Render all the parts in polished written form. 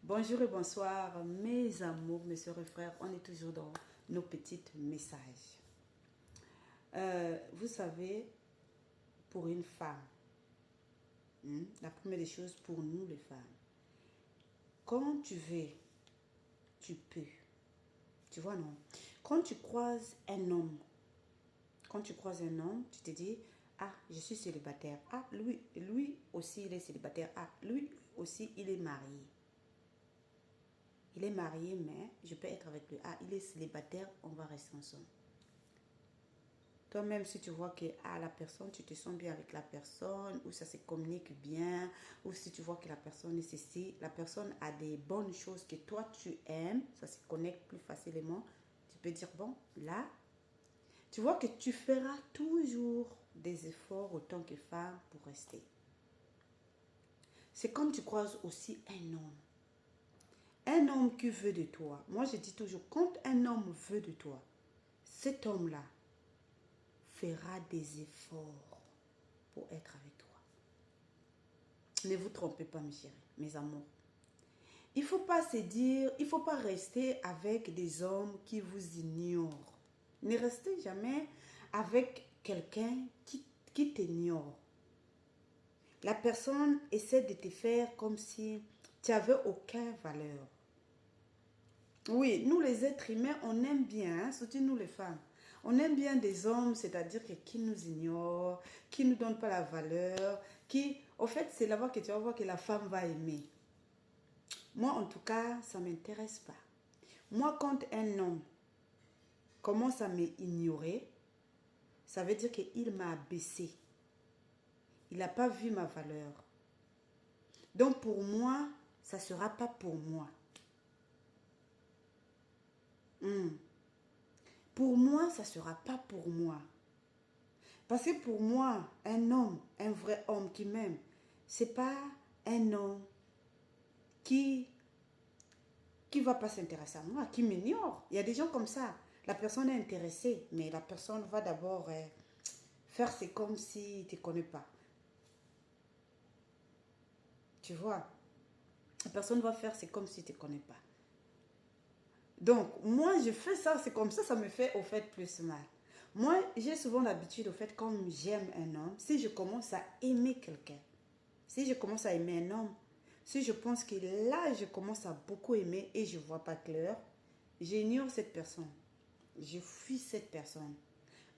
Bonjour et bonsoir mes amours, mes soeurs et frères. On est toujours dans nos petits messages. Vous savez, pour une femme, la première des choses pour nous les femmes, quand tu veux, tu peux. Tu vois, non? Quand tu croises un homme, tu te dis, ah, je suis célibataire. Ah, lui aussi, il est célibataire. Ah, lui aussi, il est marié. Il est marié, mais je peux être avec lui. Ah, il est célibataire, on va rester ensemble. Toi-même, si tu vois que la personne, tu te sens bien avec la personne, ou ça se communique bien, ou si tu vois que la personne est ceci, la personne a des bonnes choses que toi tu aimes, ça se connecte plus facilement, tu peux dire, bon, là, tu vois que tu feras toujours des efforts autant que femme pour rester. C'est comme tu croises aussi un homme. Un homme qui veut de toi. Moi, je dis toujours, quand un homme veut de toi, cet homme-là fera des efforts pour être avec toi. Ne vous trompez pas, mes chéris, mes amours. Il ne faut pas se dire, il ne faut pas rester avec des hommes qui vous ignorent. Ne restez jamais avec quelqu'un qui t'ignore. La personne essaie de te faire comme si tu n'avais aucune valeur. Oui, nous les êtres humains, on aime bien, surtout nous les femmes. On aime bien des hommes, c'est-à-dire qui nous ignorent, qui ne nous donnent pas la valeur, qui, au fait, c'est là-bas que tu vas voir que la femme va aimer. Moi, en tout cas, ça ne m'intéresse pas. Moi, quand un homme commence à m'ignorer, ça veut dire qu'il m'a abaissé. Il n'a pas vu ma valeur. Donc, pour moi, ça ne sera pas pour moi. Pour moi, ça ne sera pas pour moi. Parce que pour moi, un homme, un vrai homme qui m'aime, c'est pas un homme qui va pas s'intéresser à moi, qui m'ignore. Il y a des gens comme ça. La personne est intéressée, mais la personne va d'abord faire c'est comme s'il ne te connaît pas. Tu vois? La personne va faire c'est comme s'il ne te connaît pas. Donc, moi, je fais ça, c'est comme ça me fait au fait plus mal. Moi, j'ai souvent l'habitude, au fait, comme j'aime un homme, si je commence à aimer quelqu'un, si je commence à aimer un homme, si je pense que là, je commence à beaucoup aimer et je ne vois pas clair, j'ignore cette personne. Je fuis cette personne.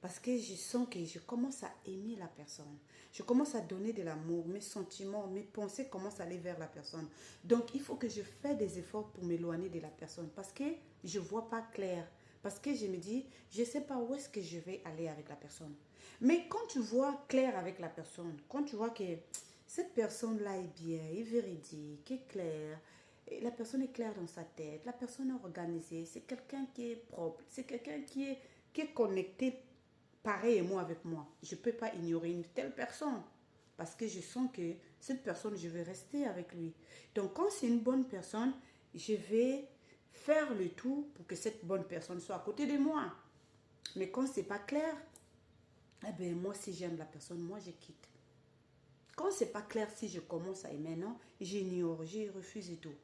Parce que je sens que je commence à aimer la personne. Je commence à donner de l'amour. Mes sentiments, mes pensées commencent à aller vers la personne. Donc, il faut que je fasse des efforts pour m'éloigner de la personne. Parce que je ne vois pas clair. Parce que je me dis, je ne sais pas où est-ce que je vais aller avec la personne. Mais quand tu vois clair avec la personne, quand tu vois que cette personne-là est bien, est véridique, est claire, et la personne est claire dans sa tête, la personne est organisée, c'est quelqu'un qui est propre, c'est quelqu'un qui est connecté pareillement avec moi. Je ne peux pas ignorer une telle personne parce que je sens que cette personne, je vais rester avec lui. Donc, quand c'est une bonne personne, je vais faire le tout pour que cette bonne personne soit à côté de moi. Mais quand c'est pas clair, eh bien, moi, si j'aime la personne, moi, je quitte. Quand c'est pas clair, si je commence à aimer, non, j'ignore, je refuse et tout.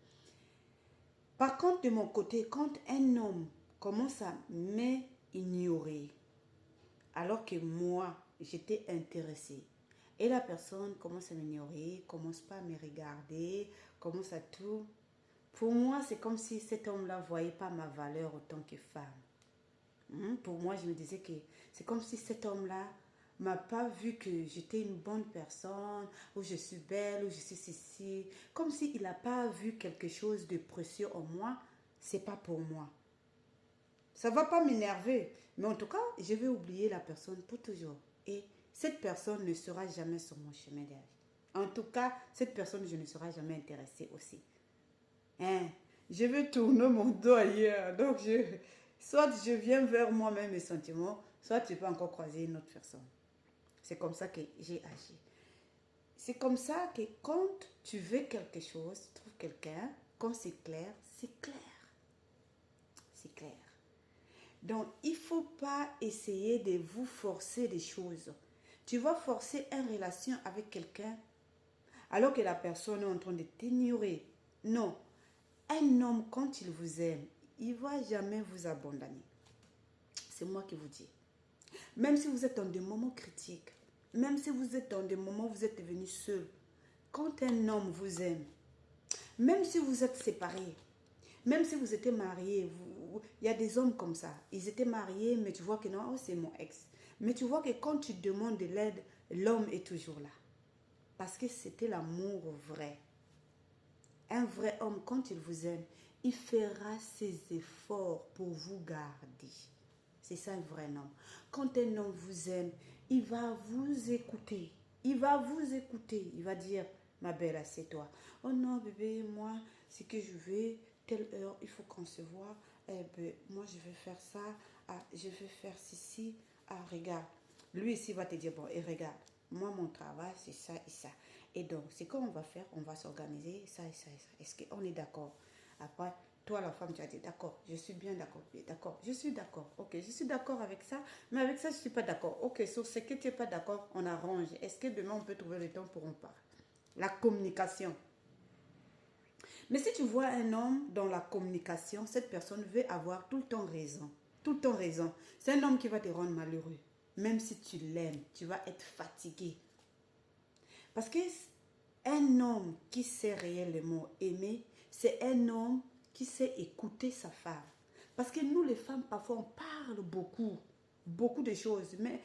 Par contre, de mon côté, quand un homme commence à m'ignorer, alors que moi, j'étais intéressée, et la personne commence à m'ignorer, commence pas à me regarder, commence à tout. Pour moi, c'est comme si cet homme-là ne voyait pas ma valeur en tant que femme. Pour moi, je me disais que c'est comme si cet homme-là m'a pas vu que j'étais une bonne personne, ou je suis belle, ou je suis ceci. Comme s'il n'a pas vu quelque chose de précieux en moi, c'est pas pour moi. Ça va pas m'énerver, mais en tout cas, je vais oublier la personne pour toujours. Et cette personne ne sera jamais sur mon chemin de la vie. En tout cas, cette personne, je ne serai jamais intéressée aussi. Hein? Je vais tourner mon dos ailleurs. Donc, soit je viens vers moi-même mes sentiments, soit tu peux encore croiser une autre personne. C'est comme ça que j'ai agi. C'est comme ça que quand tu veux quelque chose, tu trouves quelqu'un, quand c'est clair, c'est clair. C'est clair. Donc, il ne faut pas essayer de vous forcer des choses. Tu vas forcer une relation avec quelqu'un alors que la personne est en train de t'ignorer. Non. Un homme, quand il vous aime, il ne va jamais vous abandonner. C'est moi qui vous dis. Même si vous êtes dans des moments critiques, même si vous êtes dans des moments où vous êtes devenu seul, quand un homme vous aime, même si vous êtes séparés, même si vous étiez mariés, il y a des hommes comme ça. Ils étaient mariés, mais tu vois que non, oh, c'est mon ex. Mais tu vois que quand tu demandes de l'aide, l'homme est toujours là. Parce que c'était l'amour vrai. Un vrai homme, quand il vous aime, il fera ses efforts pour vous garder. C'est ça un vrai homme. Quand un homme vous aime, il va vous écouter. Il va vous écouter. Il va dire, ma belle, assieds-toi. Oh non, bébé, moi, c'est que je vais, telle heure, il faut qu'on se voit. Eh ben, moi, je vais faire ça. Ah, je vais faire ceci. Ah, regarde. Lui ici va te dire, bon, et regarde, moi, mon travail, c'est ça et ça. Et donc, c'est quoi on va faire? On va s'organiser, ça et ça et ça. Est-ce qu'on est d'accord? Après, toi, la femme, tu as dit, d'accord, je suis bien d'accord. D'accord, je suis d'accord. Ok, je suis d'accord avec ça, mais avec ça, je ne suis pas d'accord. Ok, sur ce que tu n'es pas d'accord, on arrange. Est-ce que demain, on peut trouver le temps pour en parler? La communication. Mais si tu vois un homme dans la communication, cette personne veut avoir tout le temps raison. Tout le temps raison. C'est un homme qui va te rendre malheureux. Même si tu l'aimes, tu vas être fatigué. Parce que un homme qui sait réellement aimer, c'est un homme qui sait écouter sa femme. Parce que nous, les femmes, parfois, on parle beaucoup, beaucoup de choses, mais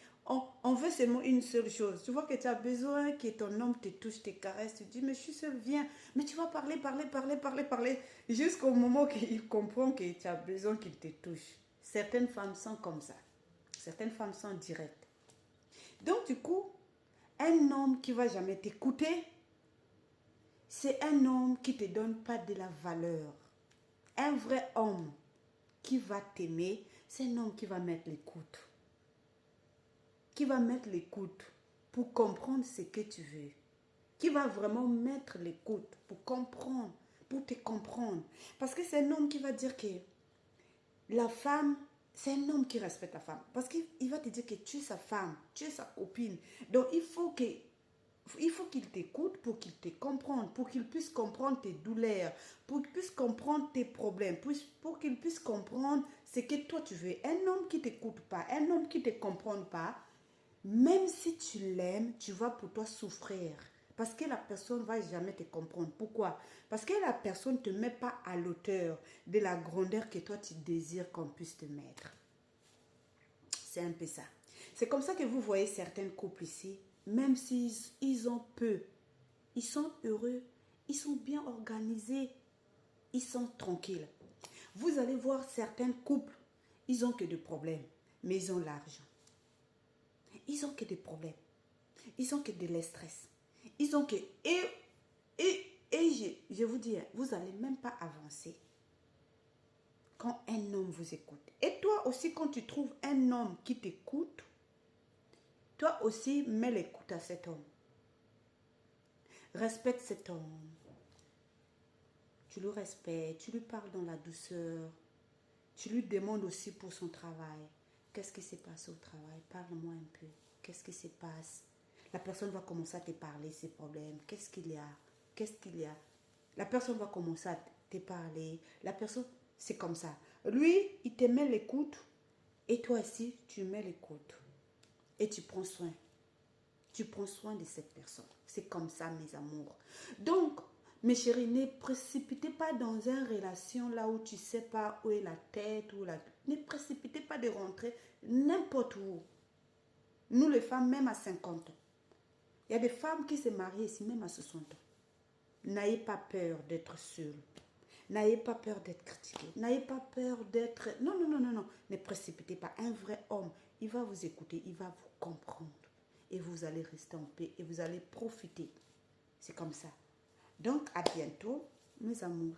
on veut seulement une seule chose. Tu vois que tu as besoin que ton homme te touche, te caresse, tu dis, mais je suis seule, viens. Mais tu vas parler, parler, parler, parler, parler, jusqu'au moment qu'il comprend que tu as besoin qu'il te touche. Certaines femmes sont comme ça. Certaines femmes sont directes. Donc, du coup, un homme qui ne va jamais t'écouter, c'est un homme qui ne te donne pas de la valeur. Un vrai homme qui va t'aimer, c'est un homme qui va mettre l'écoute. Qui va mettre l'écoute pour comprendre ce que tu veux. Qui va vraiment mettre l'écoute pour comprendre, pour te comprendre. Parce que c'est un homme qui va dire que la femme, c'est un homme qui respecte la femme. Parce qu'il va te dire que tu es sa femme, tu es sa copine. Donc il faut qu'il t'écoute pour qu'il te comprenne, pour qu'il puisse comprendre tes douleurs, pour qu'il puisse comprendre tes problèmes, pour qu'il puisse comprendre ce que toi tu veux. Un homme qui ne t'écoute pas, un homme qui ne te comprend pas, même si tu l'aimes, tu vas pour toi souffrir. Parce que la personne ne va jamais te comprendre. Pourquoi? Parce que la personne ne te met pas à l'auteur de la grandeur que toi tu désires qu'on puisse te mettre. C'est un peu ça. C'est comme ça que vous voyez certains couples ici, même s'ils ont peu, ils sont heureux, ils sont bien organisés, ils sont tranquilles. Vous allez voir certains couples, ils ont que des problèmes, mais ils ont l'argent. Ils ont que des problèmes, ils ont que de l'estress. Ils ont que... Et je vous dis, vous n'allez même pas avancer quand un homme vous écoute. Et toi aussi, quand tu trouves un homme qui t'écoute, toi aussi, mets l'écoute à cet homme. Respecte cet homme. Tu le respectes, tu lui parles dans la douceur. Tu lui demandes aussi pour son travail. Qu'est-ce qui s'est passé au travail? Parle-moi un peu. Qu'est-ce qui se passe? La personne va commencer à te parler ses problèmes. Qu'est-ce qu'il y a? Qu'est-ce qu'il y a? La personne va commencer à te parler. La personne, c'est comme ça. Lui, il te met l'écoute. Et toi aussi, tu mets l'écoute. Et tu prends soin. Tu prends soin de cette personne. C'est comme ça, mes amours. Donc, mes chéris, ne précipitez pas dans une relation là où tu ne sais pas où est la tête. Ne précipitez pas de rentrer n'importe où. Nous, les femmes, même à 50 ans. Il y a des femmes qui se marient ici, même à 60 ans. N'ayez pas peur d'être seule. N'ayez pas peur d'être critiqué. N'ayez pas peur d'être... Non, non, non, non, non. Ne précipitez pas. Un vrai homme, il va vous écouter, il va vous comprendre. Et vous allez rester en paix et vous allez profiter. C'est comme ça. Donc, à bientôt, mes amours.